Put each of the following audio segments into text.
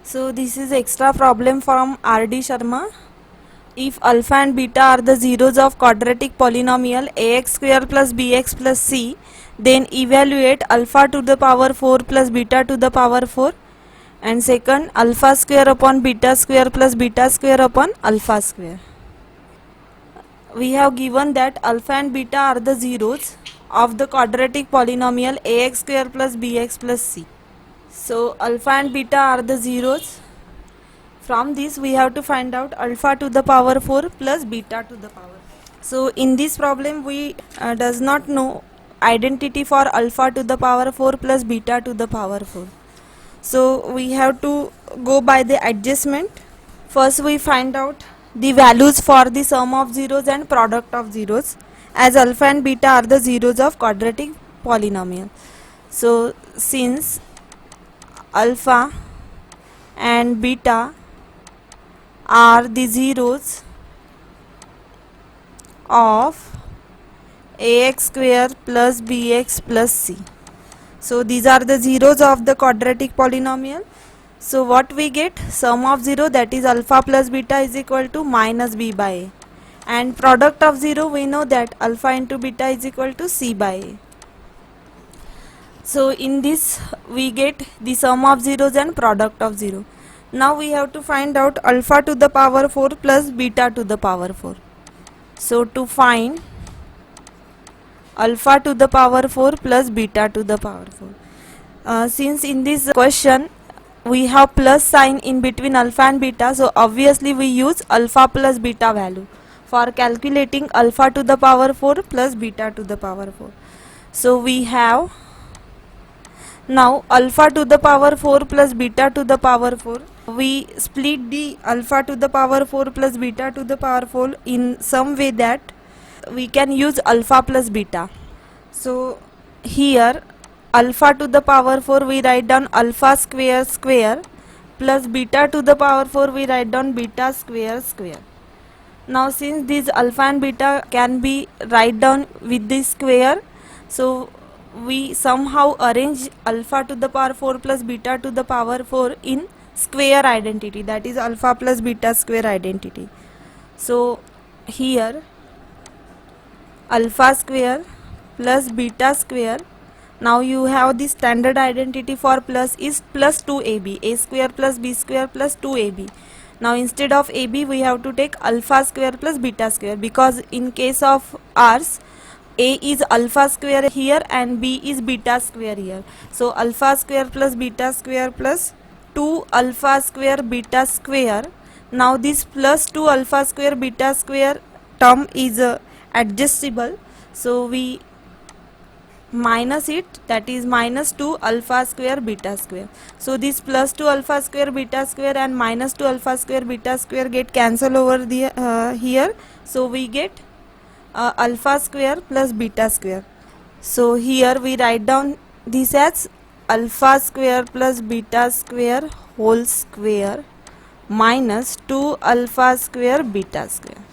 So this is extra problem from R.D. Sharma. If alpha and beta are the zeros of quadratic polynomial ax square plus bx plus c, then evaluate alpha to the power 4 plus beta to the power 4, and second, alpha square upon beta square plus beta square upon alpha square. We have given that alpha and beta are the zeros of the quadratic polynomial ax square plus bx plus c. So alpha and beta are the zeros. From this we have to find out alpha to the power 4 plus beta to the power 4. So in this problem we does not know identity for alpha to the power 4 plus beta to the power 4. So we have to go by the adjustment. First we find out the values for the sum of zeros and product of zeros, as alpha and beta are the zeros of quadratic polynomial. So since alpha and beta are the zeros of ax square plus bx plus c. So these are the zeros of the quadratic polynomial. So what we get? Sum of 0, that is alpha plus beta, is equal to minus b by a, and product of 0 we know that alpha into beta is equal to c by a. So in this we get the sum of zeros and product of 0. Now we have to find out alpha to the power 4 plus beta to the power 4. So to find alpha to the power 4 plus beta to the power 4, since in this question we have plus sign in between alpha and beta, so obviously we use alpha plus beta value for calculating alpha to the power 4 plus beta to the power 4. So we have now alpha to the power 4 plus beta to the power 4. We split the alpha to the power 4 plus beta to the power 4 in some way that we can use alpha plus beta. So here alpha to the power 4 we write down alpha square square plus beta to the power 4 we write down beta square square. Now since these alpha and beta can be write down with this square, so we somehow arrange alpha to the power 4 plus beta to the power 4 in square identity, that is alpha plus beta square identity. So here alpha square plus beta square, now you have the standard identity for plus is plus 2ab, a square plus b square plus 2ab. Now instead of ab we have to take alpha square plus beta square, because in case of ours a is alpha square here and b is beta square here. So alpha square plus beta square plus 2 alpha square beta square. Now this plus 2 alpha square beta square term is adjustable, so we minus it, that is minus 2 alpha square beta square. So this plus 2 alpha square beta square and minus 2 alpha square beta square get cancel over the here, so we get alpha square plus beta square. So here we write down this as alpha square plus beta square whole square minus 2 alpha square beta square.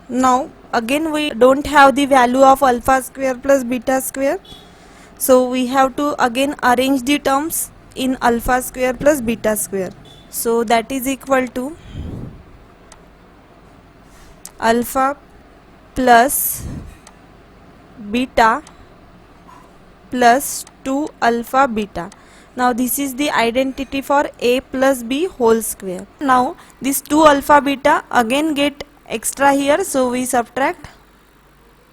Now again we don't have the value of alpha square plus beta square, so we have to again arrange the terms in alpha square plus beta square. So that is equal to alpha plus beta plus 2 alpha beta. Now this is the identity for a plus b whole square. Now this 2 alpha beta again get extra here, so we subtract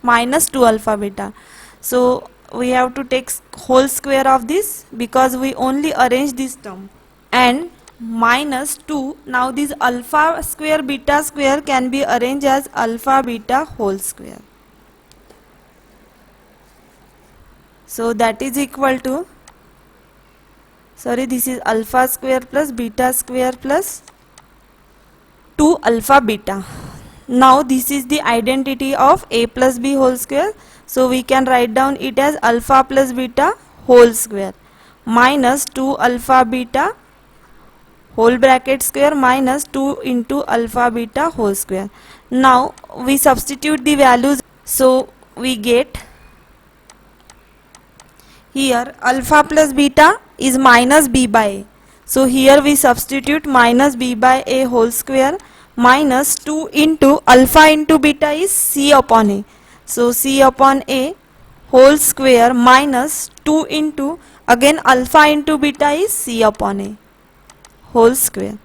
minus 2 alpha beta. So we have to take whole square of this because we only arrange this term, and minus 2. Now this alpha square beta square can be arranged as alpha beta whole square. So that is equal to, sorry, this is alpha square plus beta square plus 2 alpha beta. Now this is the identity of a plus b whole square, so we can write down it as alpha plus beta whole square minus 2 alpha beta whole bracket square minus 2 into alpha beta whole square. Now we substitute the values, so we get Here alpha plus beta is minus b by a. So here we substitute minus b by a whole square minus 2 into alpha into beta is c upon a. So c upon a whole square minus 2 into again alpha into beta is c upon a whole square.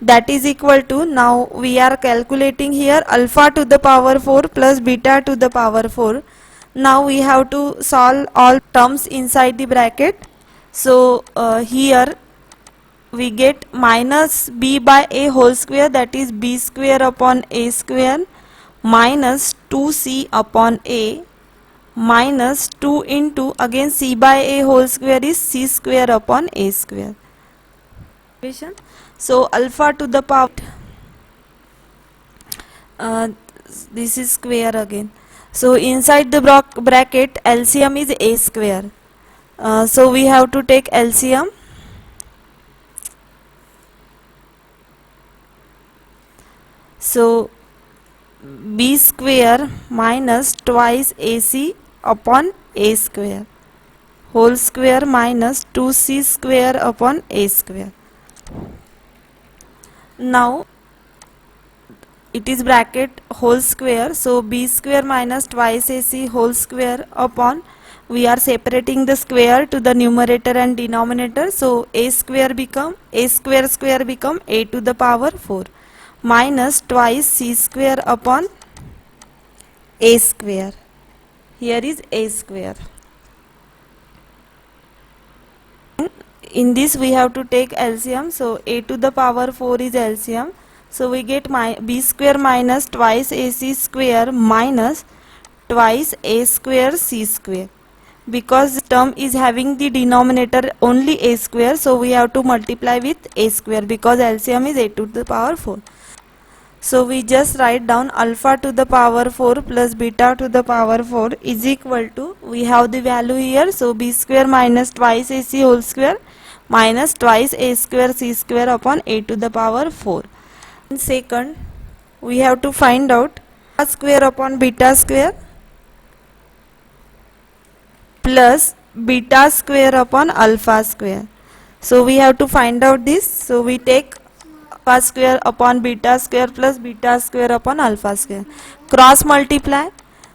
That is equal to, now we are calculating here alpha to the power 4 plus beta to the power 4. Now we have to solve all terms inside the bracket. So here we get minus b by a whole square, that is b square upon a square minus 2c upon a minus 2 into again c by a whole square is c square upon a square. So alpha to the power this is square again. So inside the bracket LCM is a square. So we have to take LCM. So b square minus twice AC upon a square whole square minus 2c square upon a square. Now it is bracket whole square, so b square minus twice AC whole square upon, we are separating the square to the numerator and denominator, so a square become a square square become a to the power 4 minus twice c square upon a square. Here is a square. In this we have to take LCM, so a to the power 4 is LCM. So we get b square minus twice ac square minus twice a square c square. Because this term is having the denominator only a square, so we have to multiply with a square because LCM is a to the power 4. So we just write down alpha to the power 4 plus beta to the power 4 is equal to, we have the value here, so b square minus twice ac whole square minus twice a square c square upon a to the power 4. In second, we have to find out alpha square upon beta square plus beta square upon alpha square. So we have to find out this. So we take alpha square upon beta square plus beta square upon alpha square. Cross multiply.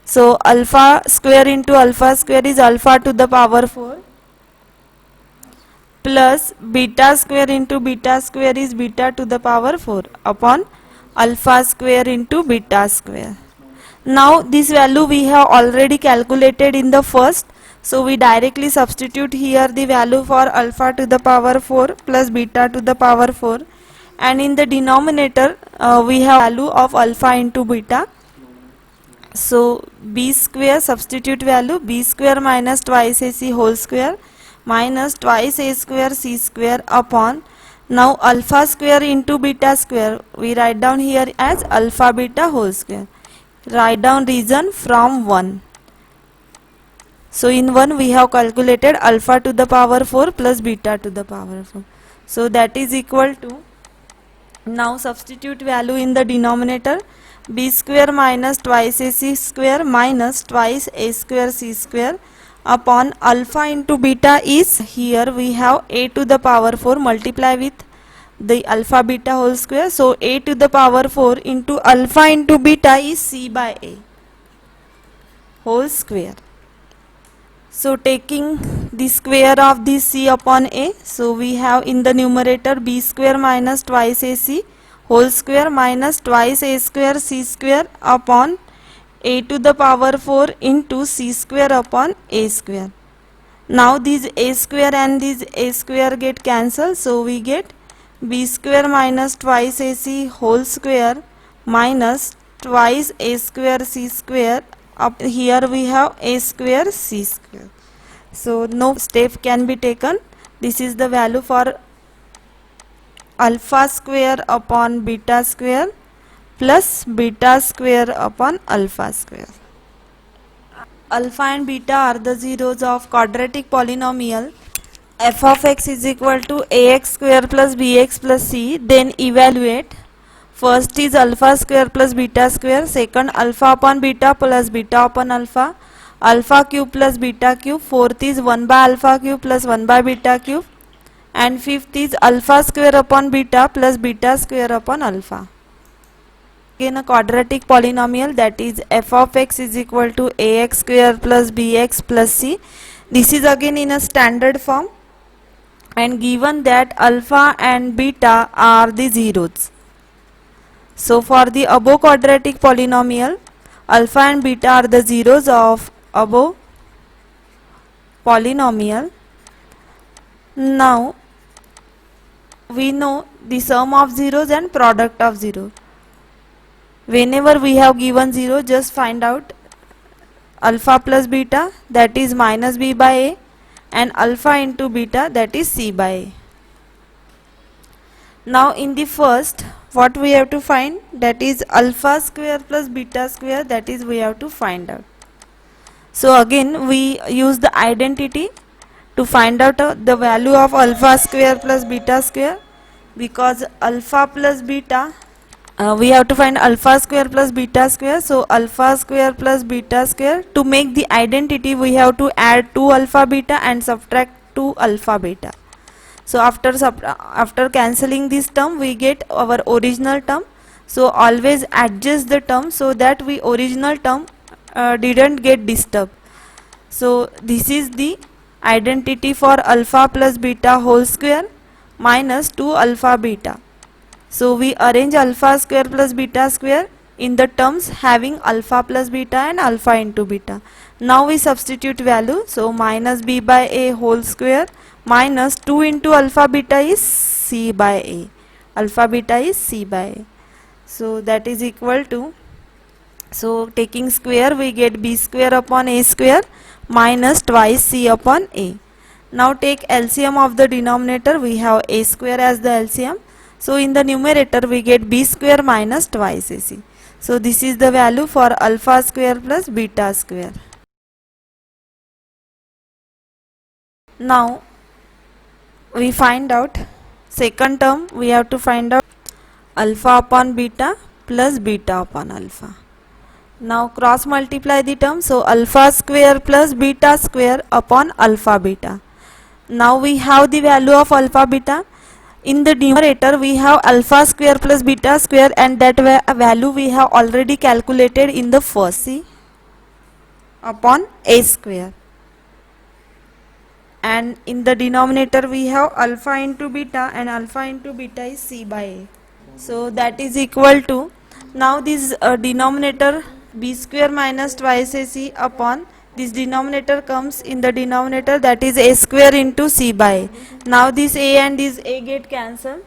So alpha square into alpha square is alpha to the power 4 plus beta square into beta square is beta to the power 4 upon alpha square into beta square. Now this value we have already calculated in the first, so we directly substitute here the value for alpha to the power 4 plus beta to the power 4, and in the denominator we have value of alpha into beta. So b square, substitute value b square minus twice ac whole square minus twice a square c square upon, now alpha square into beta square we write down here as alpha beta whole square. Write down reason from 1. So in 1 we have calculated alpha to the power 4 plus beta to the power 4. So that is equal to, now substitute value in the denominator, b square minus twice ac square minus twice a square c square upon alpha into beta is, here we have a to the power 4 multiply with the alpha beta whole square, so a to the power 4 into alpha into beta is c by a whole square. So taking the square of this c upon a, so we have in the numerator b square minus twice ac whole square minus twice a square c square upon a to the power 4 into c square upon a square. Now these a square and these a square get cancelled, so we get b square minus twice ac whole square minus twice a square c square, up here we have a square c square. So no step can be taken. This is the value for alpha square upon beta square plus beta square upon alpha square. Alpha and beta are the zeros of quadratic polynomial f of x is equal to ax square plus bx plus c. Then evaluate. First is alpha square plus beta square, second alpha upon beta plus beta upon alpha, alpha cube plus beta cube, fourth is 1 by alpha cube plus 1 by beta cube, and fifth is alpha square upon beta plus beta square upon alpha. Again a quadratic polynomial, that is f of x is equal to ax square plus bx plus c. This is again in a standard form, and given that alpha and beta are the zeros. So for the above quadratic polynomial, alpha and beta are the zeros of above polynomial. Now we know the sum of zeros and product of zero. Whenever we have given 0, just find out alpha plus beta, that is minus b by a, and alpha into beta, that is c by a. Now in the first, what we have to find, that is alpha square plus beta square, that is we have to find out. So again we use the identity to find out the value of alpha square plus beta square, because alpha plus beta, we have to find alpha square plus beta square. So alpha square plus beta square, to make the identity we have to add 2 alpha beta and subtract 2 alpha beta. So after cancelling this term we get our original term. So always adjust the term so that we original term didn't get disturbed. So this is the identity for alpha plus beta whole square minus 2 alpha beta. So we arrange alpha square plus beta square in the terms having alpha plus beta and alpha into beta. Now we substitute value, so minus b by a whole square minus 2 into alpha beta is c by a. Alpha beta is c by a. So that is equal to, so taking square we get b square upon a square minus twice c upon a. Now take LCM of the denominator, we have a square as the LCM. So in the numerator we get b square minus twice ac. So this is the value for alpha square plus beta square. Now we find out second term, we have to find out alpha upon beta plus beta upon alpha. Now cross multiply the term, so alpha square plus beta square upon alpha beta. Now we have the value of alpha beta. In the numerator we have alpha square plus beta square, and that value we have already calculated in the first, c upon a square. And in the denominator we have alpha into beta, and alpha into beta is c by a. So that is equal to, now this denominator b square minus twice ac upon this denominator comes in the denominator, that is a square into c by a. Now this a and this a get cancelled,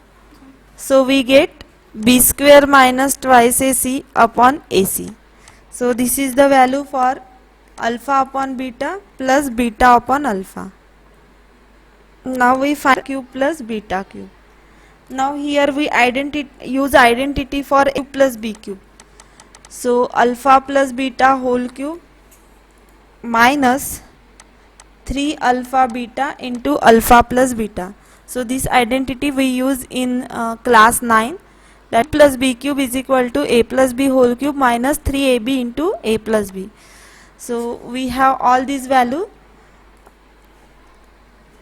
so we get b square minus twice ac upon ac. So this is the value for alpha upon beta plus beta upon alpha. Now we find cube plus beta cube. Now here we use identity for a plus b cube. So alpha plus beta whole cube minus 3 alpha beta into alpha plus beta. So this identity we use in class 9, that plus b cube is equal to a plus b whole cube minus 3ab into a plus b. So we have all these value.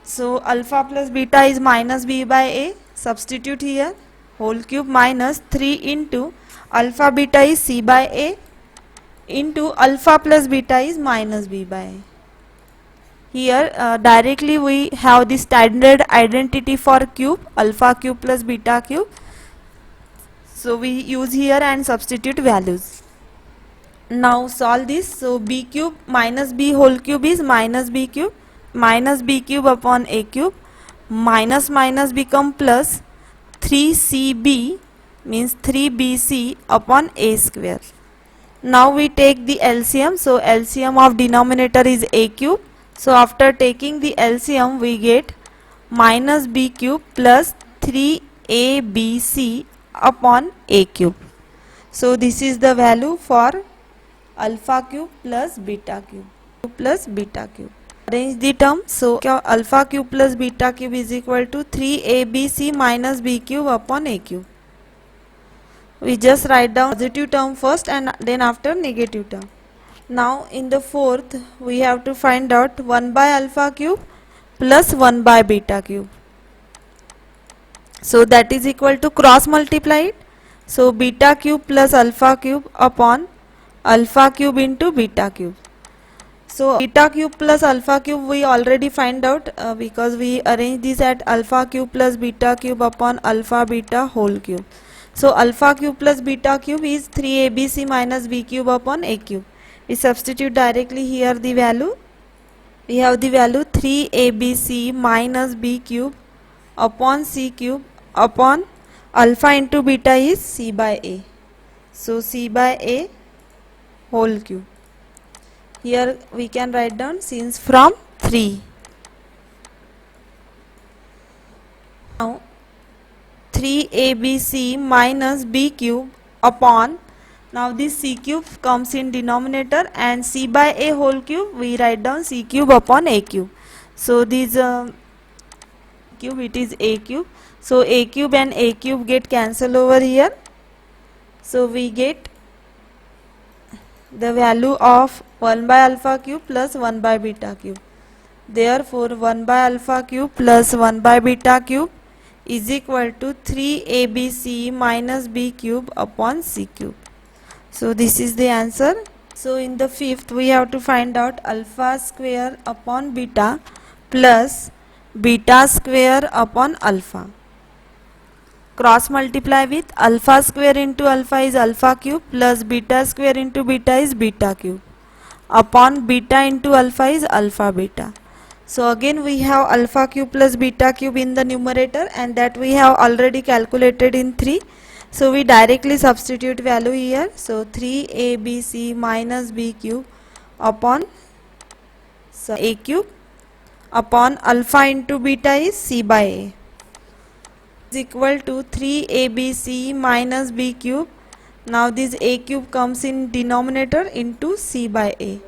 So alpha plus beta is minus b by a, substitute here, whole cube minus 3 into alpha beta is c by a into alpha plus beta is minus b by a. Here directly we have the standard identity for cube, alpha cube plus beta cube. So we use here and substitute values. Now solve this. So b cube minus b whole cube is minus b cube upon a cube, minus minus become plus 3cb means 3bc upon a square. Now we take the LCM, so LCM of denominator is a cube. So after taking the LCM we get minus b cube plus 3abc upon a cube. So this is the value for alpha cube plus beta cube. Arrange the term. So alpha cube plus beta cube is equal to 3abc minus b cube upon a cube. We just write down positive term first and then after negative term. Now in the fourth we have to find out 1 by alpha cube plus 1 by beta cube. So that is equal to cross multiply it. So beta cube plus alpha cube upon alpha cube into beta cube. So beta cube plus alpha cube we already find out because we arrange this at alpha cube plus beta cube upon alpha beta whole cube. So alpha cube plus beta cube is 3abc minus b cube upon a cube. We substitute directly here the value. We have the value 3abc minus b cube upon c cube upon alpha into beta is c by a. So c by a whole cube. Here we can write down since from 3. Now 3abc minus b cube upon, now this c cube comes in denominator and c by a whole cube we write down c cube upon a cube. So this cube, it is a cube. So a cube and a cube get cancelled over here. So we get the value of 1 by alpha cube plus 1 by beta cube. Therefore 1 by alpha cube plus 1 by beta cube is equal to 3abc minus b cube upon c cube. So this is the answer. So in the fifth we have to find out alpha square upon beta plus beta square upon alpha. Cross multiply with alpha square into alpha is alpha cube plus beta square into beta is beta cube upon beta into alpha is alpha beta. So again we have alpha cube plus beta cube in the numerator and that we have already calculated in 3. So we directly substitute value here. So 3abc minus b cube upon a cube upon alpha into beta is c by a is equal to 3abc minus b cube. Now this a cube comes in denominator into c by a.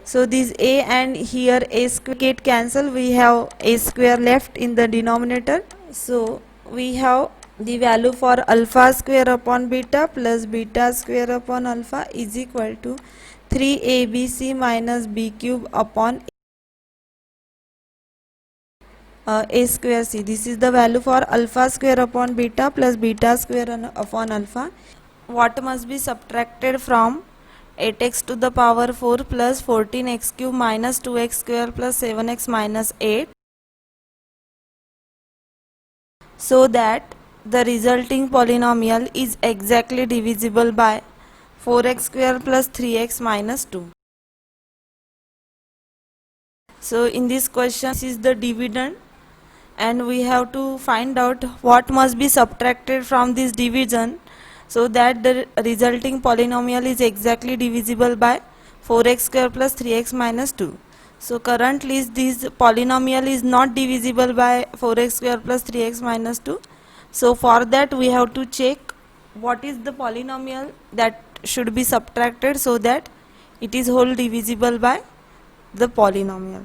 So this a and here a square get cancel, we have a square left in the denominator. So we have the value for alpha square upon beta plus beta square upon alpha is equal to 3abc minus b cube upon a square c. This is the value for alpha square upon beta plus beta square upon alpha. What must be subtracted from 8x to the power 4 plus 14x cube minus 2x square plus 7x minus 8, so that the resulting polynomial is exactly divisible by 4x square plus 3x minus 2. So in this question this is the dividend and we have to find out what must be subtracted from this division so that the resulting polynomial is exactly divisible by 4x square plus 3x minus 2. So currently this polynomial is not divisible by 4x square plus 3x minus 2. So for that we have to check what is the polynomial that should be subtracted so that it is whole divisible by the polynomial.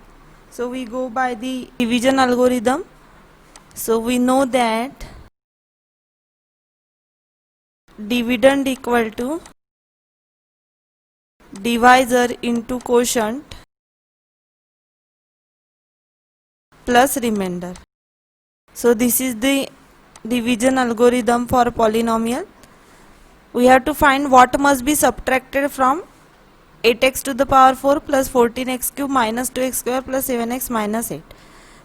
So we go by the division algorithm. So we know that dividend equal to divisor into quotient plus remainder. So this is the division algorithm for polynomial. We have to find what must be subtracted from 8x to the power 4 plus 14x cube minus 2x square plus 7x minus 8.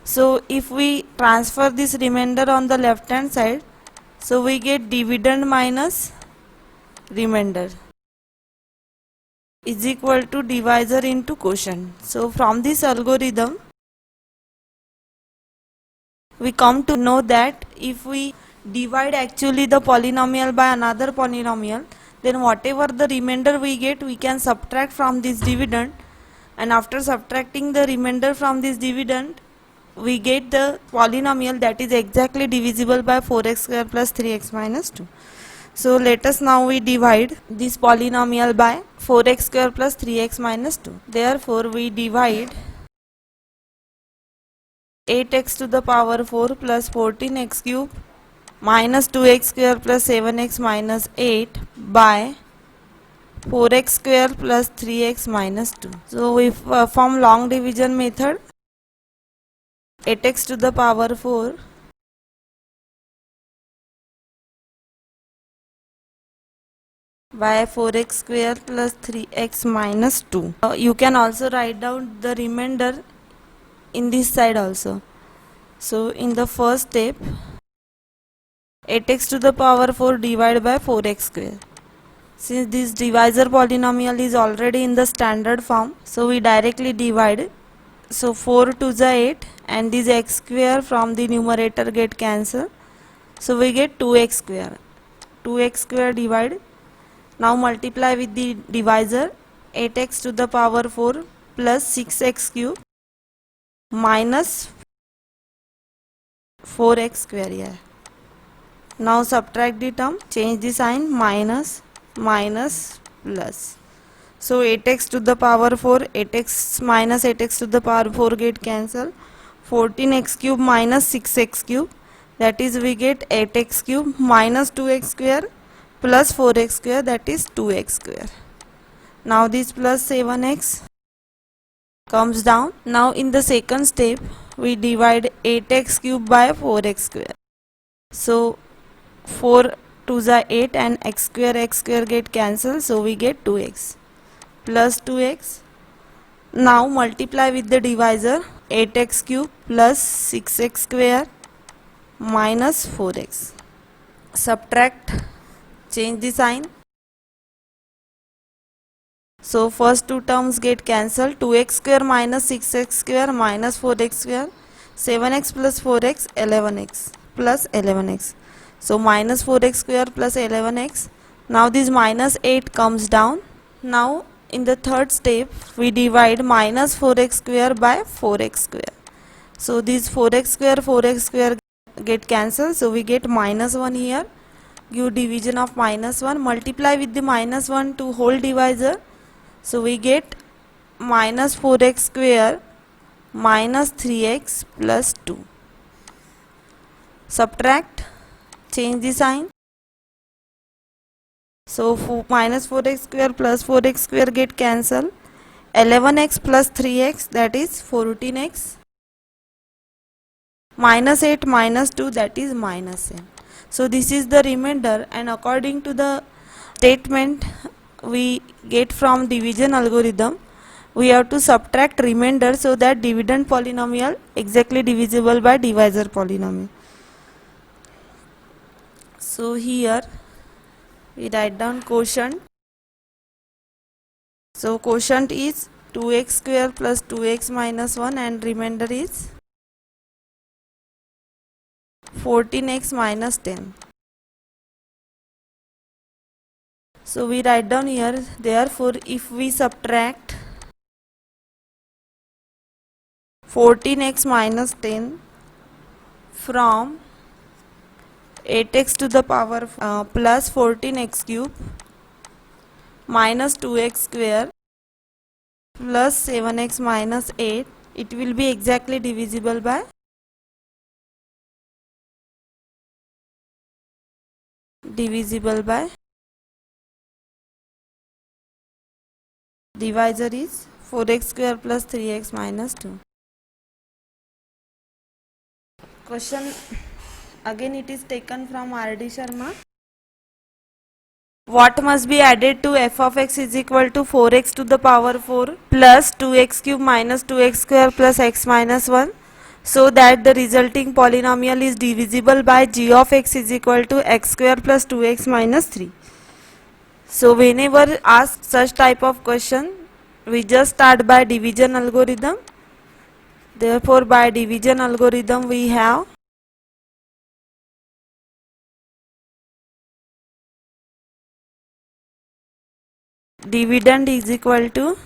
So if we transfer this remainder on the left hand side, so we get dividend minus remainder is equal to divisor into quotient. So from this algorithm we come to know that if we divide actually the polynomial by another polynomial, then whatever the remainder we get we can subtract from this dividend, and after subtracting the remainder from this dividend we get the polynomial that is exactly divisible by 4x square plus 3x minus 2. So let us now we divide this polynomial by 4x square plus 3x minus 2. Therefore we divide 8x to the power 4 plus 14x cube minus 2x square plus 7x minus 8 by 4x square plus 3x minus 2. So we perform long division method. 8x to the power 4 by 4x square plus 3x minus 2. You can also write down the remainder in this side also. So in the first step, 8x to the power 4 divided by 4x square. Since this divisor polynomial is already in the standard form, so we directly divide. So 4 to the 8 and this x square from the numerator get cancelled. So we get 2x square. 2x square divide. Now multiply with the divisor. 8x to the power 4 plus 6x cube minus 4x square here. Now subtract the term, change the sign, minus, minus, plus. So 8x to the power 4, 8x minus 8x to the power 4 get cancelled. 14x cube minus 6x cube, that is we get 8x cube minus 2x square plus 4x square, that is 2x square. Now this plus 7x comes down. Now in the second step, we divide 8x cube by 4x square. So 4 to the 8 and x square get cancelled, so we get 2x plus 2x. Now multiply with the divisor. 8x cube plus 6x square minus 4x. Subtract, change the sign. So first two terms get cancelled. 2x square minus 6x square minus 4x square. 7x plus 4x, 11x plus 11x. So minus 4x square plus 11x. Now this minus 8 comes down. Now in the third step, we divide minus 4x square by 4x square. So this 4x square get cancelled. So we get minus 1 here. Give division of minus 1. Multiply with the minus 1 to whole divisor. So we get minus 4x square minus 3x plus 2. Subtract, change the sign. So minus 4x square plus 4x square get cancelled. 11x plus 3x, that is 14x. Minus 8 minus 2, that is minus n. So this is the remainder, and according to the statement we get from division algorithm, we have to subtract remainder so that dividend polynomial exactly divisible by divisor polynomial. So here we write down quotient. So quotient is 2x square plus 2x minus 1 and remainder is 14x minus 10. So we write down here, therefore if we subtract 14x minus 10 from 8x to the power plus 14x cube minus 2x square plus 7x minus 8, it will be exactly divisible by divisor is 4x square plus 3x minus 2. Question again, it is taken from R.D. Sharma. What must be added to f of x is equal to 4x to the power 4 plus 2x cube minus 2x square plus x minus 1 so that the resulting polynomial is divisible by g of x is equal to x square plus 2x minus 3. So whenever asked such type of question, we just start by division algorithm. Therefore by division algorithm we have dividend is equal to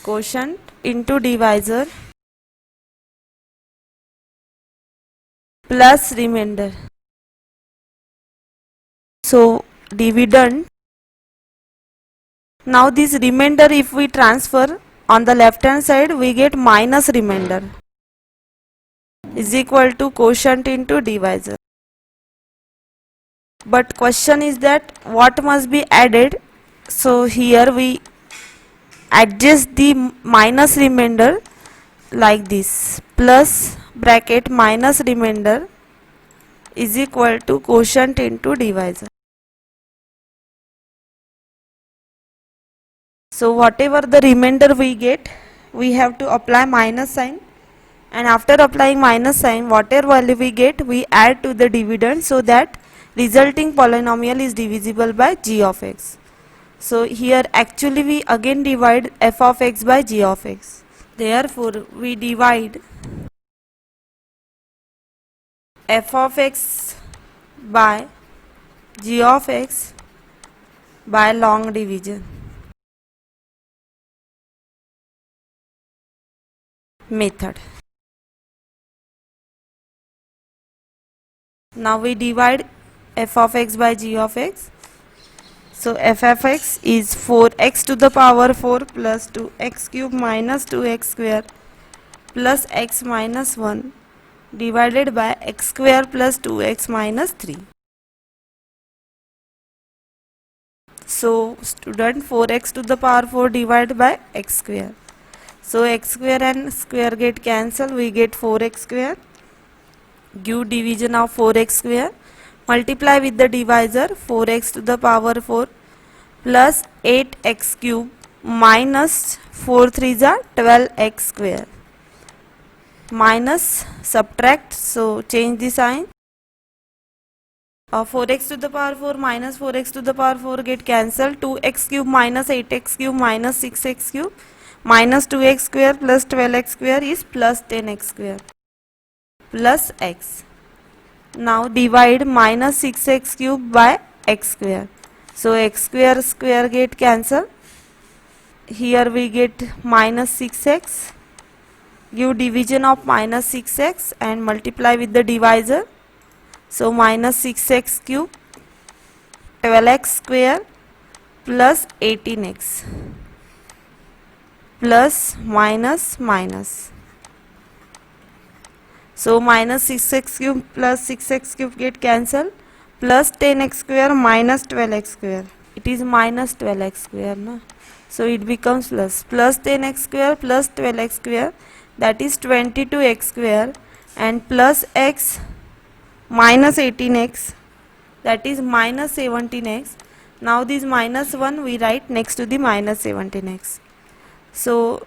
quotient into divisor plus remainder. So dividend, now this remainder if we transfer on the left hand side, we get minus remainder is equal to quotient into divisor. But question is that what must be added So here we adjust the minus remainder like this, plus bracket minus remainder is equal to quotient into divisor. So whatever the remainder we get, we have to apply minus sign, and after applying minus sign, whatever value we get, we add to the dividend, so that resulting polynomial is divisible by g of x. So here actually we again divide f of x by g of x. Therefore we divide f of x by g of x by long division method. Now we divide f of x by g of x. So f of x is 4x to the power 4 plus 2x cube minus 2x square plus x minus 1 divided by x square plus 2x minus 3. So student, 4x to the power 4 divided by x square. So x square and square get cancelled, we get 4x square. Give division of 4x square, multiply with the divisor, 4x to the power 4 plus 8x cube minus 4 3s are 12x square, minus subtract, so change the sign. 4x to the power 4 minus 4x to the power 4 get cancelled, 2x cube minus 8x cube minus 6x cube minus 2x square plus 12x square is plus 10x square plus x. Now divide minus 6x cube by x square. So x square square get cancelled. Here we get minus 6x. Give division of minus 6x and multiply with the divisor. So minus 6x cube, 12x square plus 18x plus minus minus. So minus 6x cube plus 6x cube get cancelled, plus 10x square minus 12x square. It is minus 12x square, no? So it becomes plus 10x square plus 12x square, that is 22x square, and plus x minus 18x, that is minus 17x. Now this minus 1 we write next to the minus 17x. So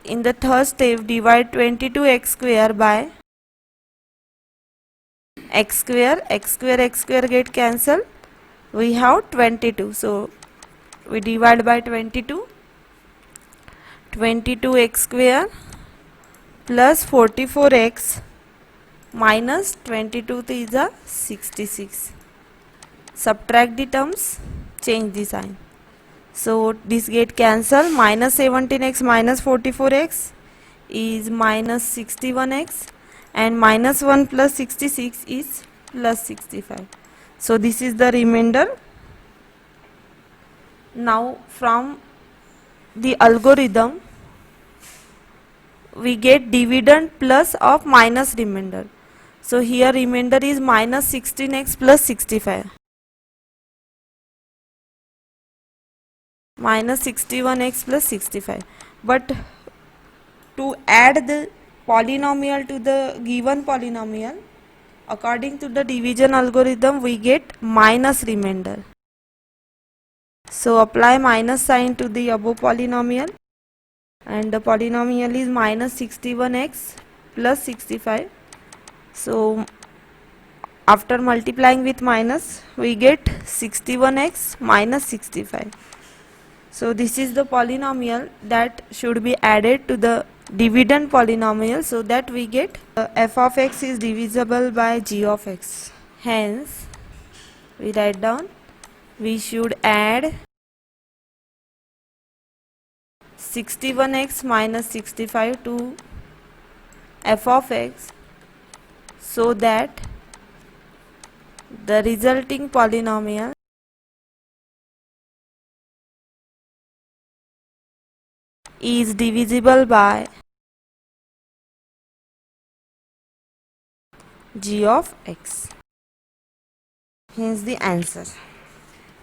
in the third step, divide 22x square by x square, x square, x square get cancelled, we have 22. So we divide by 22, 22x square plus 44x minus 22 is a 66. Subtract the terms, change the sign. So this get cancelled, minus 17x minus 44x is minus 61x, and minus 1 plus 66 is plus 65. So this is the remainder. Now from the algorithm we get dividend plus of minus remainder. So here remainder is minus 16x plus 65. Minus 61x plus 65. But to add the polynomial to the given polynomial, according to the division algorithm, we get minus remainder. So apply minus sign to the above polynomial, and the polynomial is minus 61x plus 65. So after multiplying with minus, we get 61x minus 65. So this is the polynomial that should be added to the dividend polynomial, so that we get f of x is divisible by g of x. Hence we write down, we should add 61x minus 65 to f of x, so that the resulting polynomial is divisible by g of x. Hence the answer.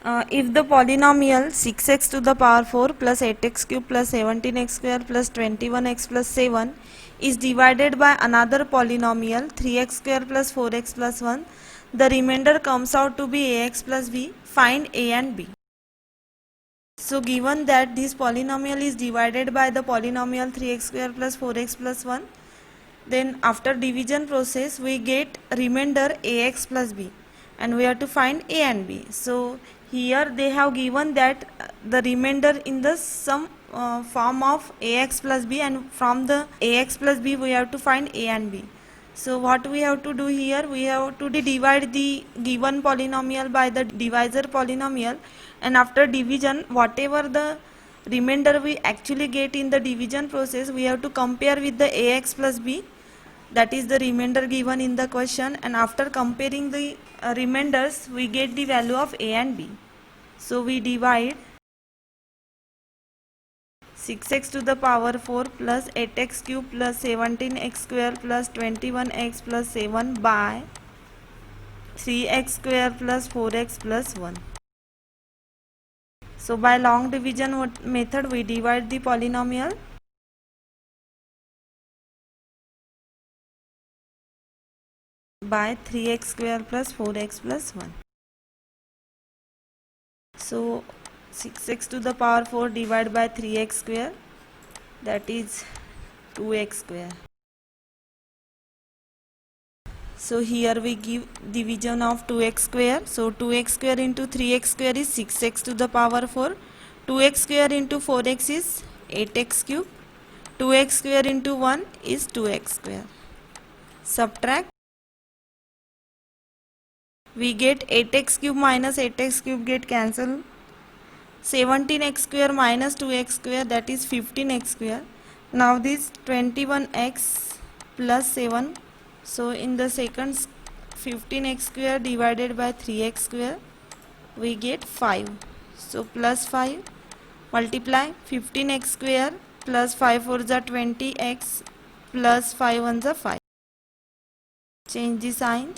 If the polynomial 6x to the power 4 plus 8x cube plus 17x square plus 21x plus 7 is divided by another polynomial 3x square plus 4x plus 1, the remainder comes out to be ax plus b. Find a and b. So given that this polynomial is divided by the polynomial 3x square plus 4x plus 1, then after division process we get remainder ax plus b, and we have to find a and b. So here they have given that the remainder in the sum form of ax plus b, and from the ax plus b we have to find a and b. So what we have to do here, we have to divide the given polynomial by the divisor polynomial, and after division whatever the remainder we actually get in the division process, we have to compare with the ax plus b, that is the remainder given in the question, and after comparing the remainders we get the value of a and b. So we divide 6x to the power 4 plus 8x cube plus 17x square plus 21x plus 7 by 3x square plus 4x plus 1. So by long division method we divide the polynomial by 3x square plus 4x plus 1. So 6x to the power 4 divided by 3x square, that is 2x square. So here we give division of 2x square. So 2x square into 3x square is 6x to the power 4. 2x square into 4x is 8x cube. 2x square into 1 is 2x square. Subtract. We get 8x cube minus 8x cube get cancelled. 17x square minus 2x square, that is 15x square. Now this 21x plus 7. So in the second 15x square divided by 3x square we get 5. So plus 5, multiply 15x square plus 5 4s are 20x plus 5 1s are 5. Change the sign.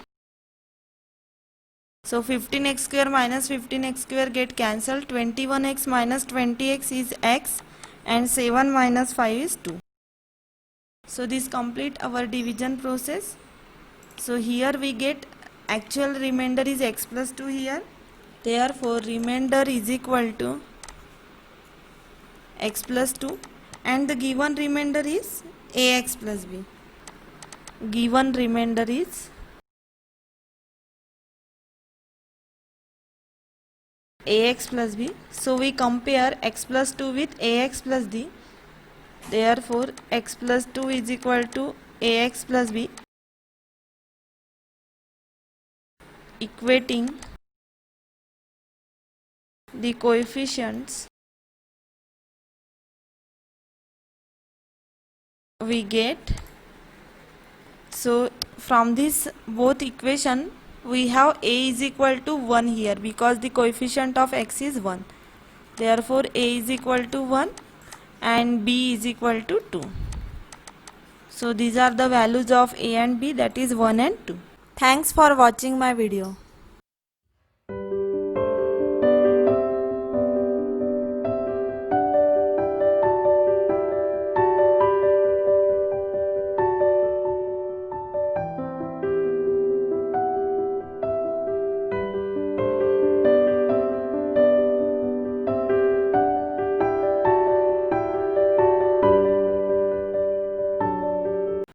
So 15x square minus 15x square get cancelled. 21x minus 20x is x, and 7 minus 5 is 2. So this complete our division process. So here we get actual remainder is x plus 2 here. Therefore remainder is equal to x plus 2, and the given remainder is ax plus b. Given remainder is ax plus b. So we compare x plus 2 with ax plus d. Therefore x plus 2 is equal to ax plus b, equating the coefficients we get. So from this both equation we have a is equal to 1 here, because the coefficient of x is 1. Therefore a is equal to 1 and b is equal to 2. So these are the values of a and b, that is 1 and 2. Thanks for watching my video.